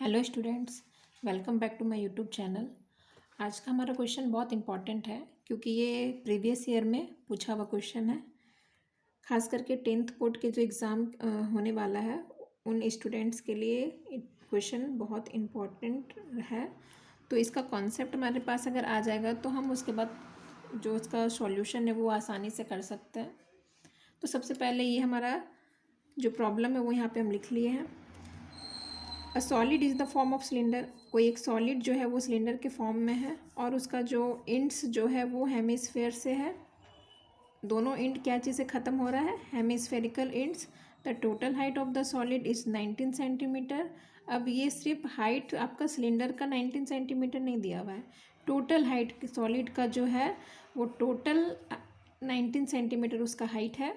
Hello students, welcome back to my YouTube channel. आज का हमारा क्वेश्चन बहुत इंपॉर्टेंट है क्योंकि ये प्रीवियस ईयर में पूछा हुआ क्वेश्चन है। खास करके 10th बोर्ड के जो एग्ज़ाम होने वाला है उन स्टूडेंट्स के लिए क्वेश्चन बहुत इम्पॉर्टेंट है। तो इसका कॉन्सेप्ट हमारे पास अगर आ जाएगा तो हम उसके बाद जो इसका सॉल्यूशन है वो आसानी से कर सकते हैं। तो सबसे पहले ये हमारा जो प्रॉब्लम है वो यहाँ पे हम लिख लिए हैं। A solid is the form of cylinder. कोई एक सॉलिड जो है वो सिलेंडर के फॉर्म में है और उसका जो इंड्स जो है वो हेमिस्फेयर से है। दोनों इंड क्या चीज़ से ख़त्म हो रहा है? Hemispherical ends. The total height of the solid is 19 centimetre. अब ये सिर्फ हाइट आपका सिलेंडर का 19 सेंटीमीटर नहीं दिया हुआ है, टोटल हाइट सॉलिड का जो है वो टोटल 19 सेंटीमीटर उसका हाइट है।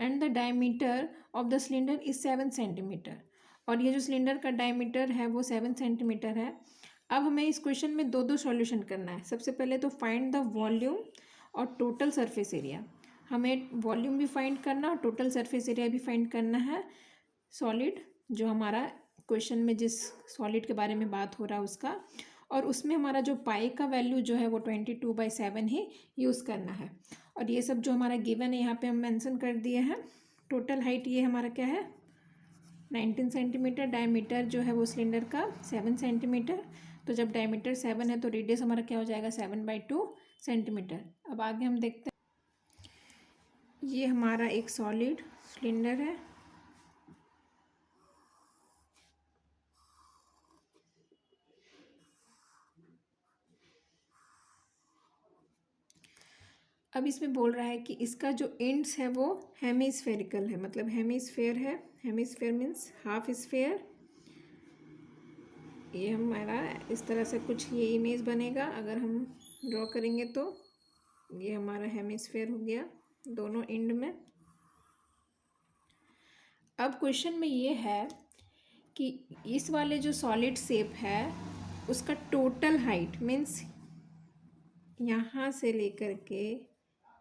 And the diameter of the cylinder is 7 centimetre. और ये जो सिलेंडर का डायमीटर है वो 7 सेंटीमीटर है। अब हमें इस क्वेश्चन में दो दो सॉल्यूशन करना है। सबसे पहले तो फाइंड द वॉल्यूम और टोटल सरफेस एरिया। हमें वॉल्यूम भी फाइंड करना और टोटल सरफेस एरिया भी फाइंड करना है सॉलिड जो हमारा क्वेश्चन में जिस सॉलिड के बारे में बात हो रहा है उसका। और उसमें हमारा जो पाई का वैल्यू जो है वो 22/7 ही यूज़ करना है। और ये सब जो हमारा गिवन है यहाँ पे हम मेंशन कर दिए हैं। टोटल हाइट ये हमारा क्या है? 19 सेंटीमीटर। डायमीटर जो है वो सिलेंडर का 7 सेंटीमीटर। तो जब डायमीटर 7 है तो रेडियस हमारा क्या हो जाएगा? 7/2 सेंटीमीटर। अब आगे हम देखते हैं। ये हमारा एक सॉलिड सिलेंडर है। अब इसमें बोल रहा है कि इसका जो एंड्स है वो हेमिस्फेरिकल है, मतलब हेमिस्फेयर है। Hemisphere means half sphere. ये हमारा इस तरह से कुछ ये इमेज बनेगा अगर हम ड्रॉ करेंगे तो। ये हमारा हेमिस्फेयर हो गया दोनों एंड में। अब क्वेश्चन में ये है कि इस वाले जो सॉलिड शेप है उसका टोटल हाइट मीन्स यहाँ से लेकर के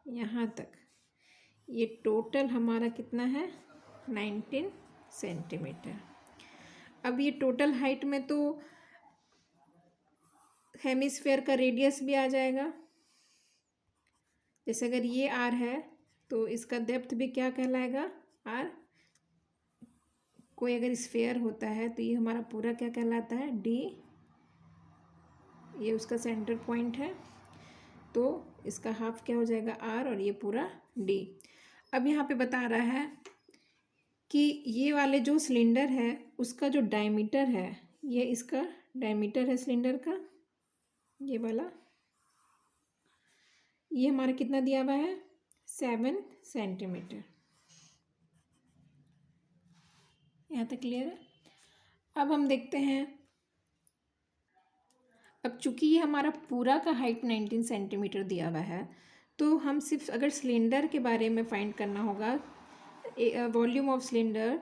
यहाँ तक ये टोटल हमारा कितना है? 19 सेंटीमीटर। अब ये टोटल हाइट में तो हेमिस्फेयर का रेडियस भी आ जाएगा। जैसे अगर ये आर है तो इसका डेप्थ भी क्या कहलाएगा? आर। कोई अगर स्फेयर होता है तो ये हमारा पूरा क्या कहलाता है? डी। ये उसका सेंटर पॉइंट है तो इसका हाफ क्या हो जाएगा? आर और ये पूरा डी। अब यहाँ पे बता रहा है कि ये वाले जो सिलेंडर है उसका जो डायमीटर है, ये इसका डायमीटर है सिलेंडर का, ये वाला, ये हमारा कितना दिया हुआ है? 7 सेंटीमीटर। यहाँ तक क्लियर है? अब हम देखते हैं। अब चूंकि ये हमारा पूरा का हाइट 19 सेंटीमीटर दिया हुआ है तो हम सिर्फ अगर सिलेंडर के बारे में फाइंड करना होगा वॉल्यूम ऑफ सिलेंडर,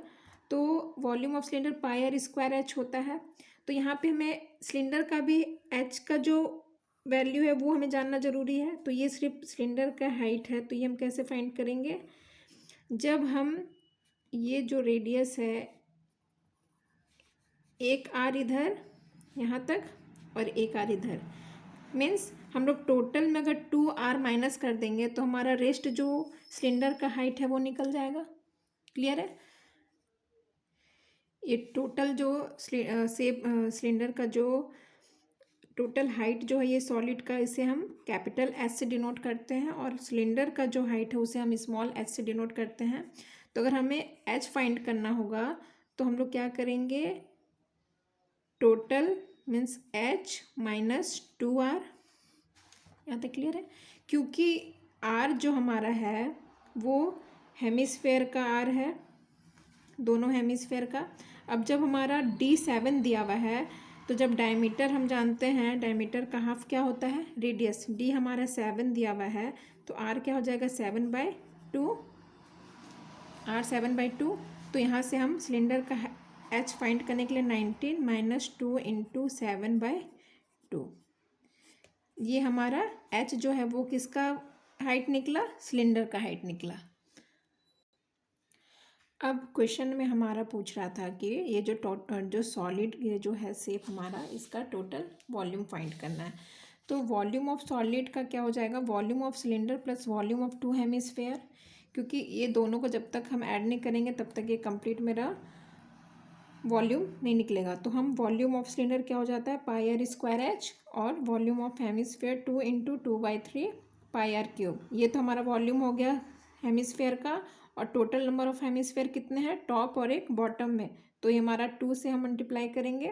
तो volume of cylinder πr² h होता है। तो यहाँ पे हमें सिलेंडर का भी h का जो वैल्यू है वो हमें जानना ज़रूरी है। तो ये सिर्फ सिलेंडर का हाइट है तो ये हम कैसे फाइंड करेंगे? जब हम ये जो रेडियस है एक आर इधर यहाँ तक और एक आर इधर, मीन्स हम लोग टोटल में अगर 2r माइनस कर देंगे तो हमारा रेस्ट जो सिलेंडर का हाइट है वो निकल जाएगा। क्लियर है? ये टोटल जो सिलेंडर का जो टोटल हाइट जो है ये सॉलिड का, इसे हम कैपिटल एच से डिनोट करते हैं और सिलेंडर का जो हाइट है उसे हम स्मॉल एच से डिनोट करते हैं। तो अगर हमें एच फाइंड करना होगा तो हम लोग क्या करेंगे? Total means H minus 2r। यहाँ तक क्लियर है? क्योंकि आर जो हमारा है वो हेमिस्फेयर का आर है, दोनों हेमिस्फेयर का। अब जब हमारा D7 दिया हुआ है तो जब डायमीटर हम जानते हैं, डायमीटर का हाफ क्या होता है? रेडियस। D हमारा 7 दिया हुआ है तो R क्या हो जाएगा? 7/2। R 7/2। तो यहाँ से हम सिलेंडर का H फाइंड करने के लिए 19 माइनस 2 इंटू 7/2, ये हमारा H जो है वो किसका हाइट निकला? सिलेंडर का हाइट निकला। अब क्वेश्चन में हमारा पूछ रहा था कि ये जो सॉलिड ये जो है शेप हमारा, इसका टोटल वॉल्यूम फाइंड करना है। तो वॉल्यूम ऑफ सॉलिड का क्या हो जाएगा, volume of cylinder plus volume of two hemisphere, क्योंकि ये दोनों को जब तक हम ऐड नहीं करेंगे तब तक ये कंप्लीट मेरा वॉल्यूम नहीं निकलेगा। तो हम वॉल्यूम ऑफ सिलेंडर क्या हो जाता है, पाई आर स्क्वायर एच, और volume of hemisphere 2 × 2/3 pi r cube. ये तो हमारा वॉल्यूम हो गया हेमिस्फेयर का, और टोटल नंबर ऑफ हेमिस्फेयर कितने हैं, टॉप और एक बॉटम में, तो ये हमारा 2 से हम मल्टीप्लाई करेंगे।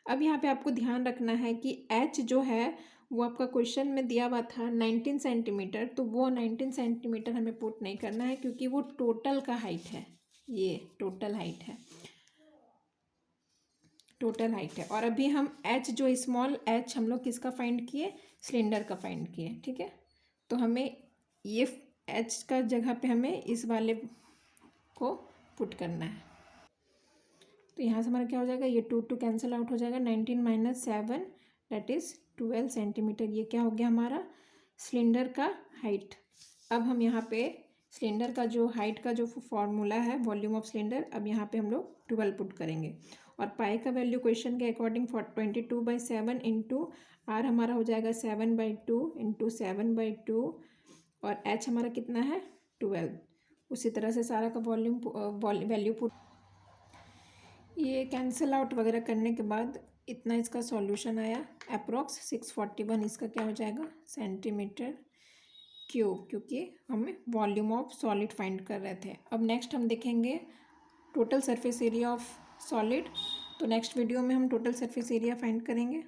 अब यहाँ पे आपको ध्यान रखना है कि एच जो है वो आपका क्वेश्चन में दिया हुआ था 19 सेंटीमीटर, तो वो 19 सेंटीमीटर हमें पुट नहीं करना है, क्योंकि वो टोटल का हाइट है, ये टोटल हाइट है, टोटल हाइट है। और अभी हम एच जो स्मॉल एच हम लोग किसका फाइंड किए, सिलेंडर का फाइंड किए, ठीक है। तो हमें ये एच का जगह पे हमें इस वाले को पुट करना है। तो यहाँ से हमारा क्या हो जाएगा, ये 2 कैंसिल आउट हो जाएगा, 19 - 7 दैट इज़ 12 सेंटीमीटर। ये क्या हो गया हमारा सिलेंडर का हाइट। अब हम यहाँ पे सिलेंडर का जो हाइट का जो फॉर्मूला है वॉल्यूम ऑफ सिलेंडर, अब यहाँ पे हम लोग 12 पुट करेंगे, और पाई का वैल्यू क्वेश्चन के अकॉर्डिंग 22/7 इंटू आर हमारा हो जाएगा 7/2 इंटू 7/2, और एच हमारा कितना है 12। उसी तरह से सारा का वॉल्यूम वैल्यू पुट, ये कैंसिल आउट वगैरह करने के बाद इतना इसका सॉल्यूशन आया, अप्रॉक्स 641 इसका क्या हो जाएगा सेंटीमीटर क्यूब, क्योंकि हमें वॉल्यूम ऑफ सॉलिड फाइंड कर रहे थे। अब नेक्स्ट हम देखेंगे total surface area of solid. तो नेक्स्ट वीडियो में हम टोटल सरफेस एरिया फाइंड करेंगे।